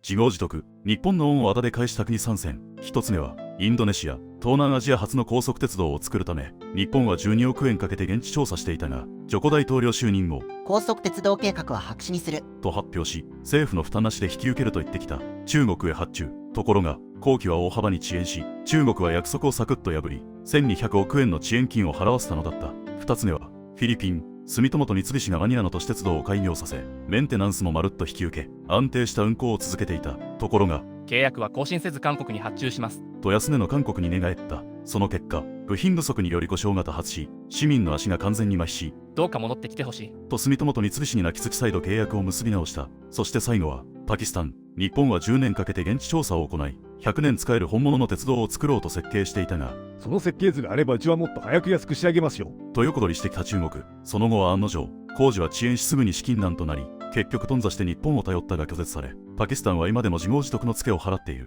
自業自得。日本の恩をあだで返した国3選。1つ目はインドネシア。東南アジア初の高速鉄道を作るため、日本は12億円かけて現地調査していたが、ジョコ大統領就任後、高速鉄道計画は白紙にすると発表し、政府の負担なしで引き受けると言ってきた。中国へ発注。ところが、工期は大幅に遅延し、中国は約束をサクッと破り、1200億円の遅延金を払わせたのだった。2つ目は、フィリピン。住友と三菱がマニラの都市鉄道を開業させ、メンテナンスもまるっと引き受け、安定した運行を続けていた。ところが、契約は更新せず韓国に発注します。と安値の韓国に寝返った。その結果、部品不足により故障が多発し、市民の足が完全に麻痺し、どうか戻ってきてほしい。と住友と三菱に泣きつき再度契約を結び直した。そして最後は、パキスタン。日本は10年かけて現地調査を行い、100年使える本物の鉄道を作ろうと設計していたが、その設計図があればうちはもっと早く安く仕上げますよ。と横取りしてきた中国。その後は案の定、工事は遅延しすぐに資金難となり、結局頓挫して日本を頼ったが拒絶され、パキスタンは今でも自業自得のツケを払っている。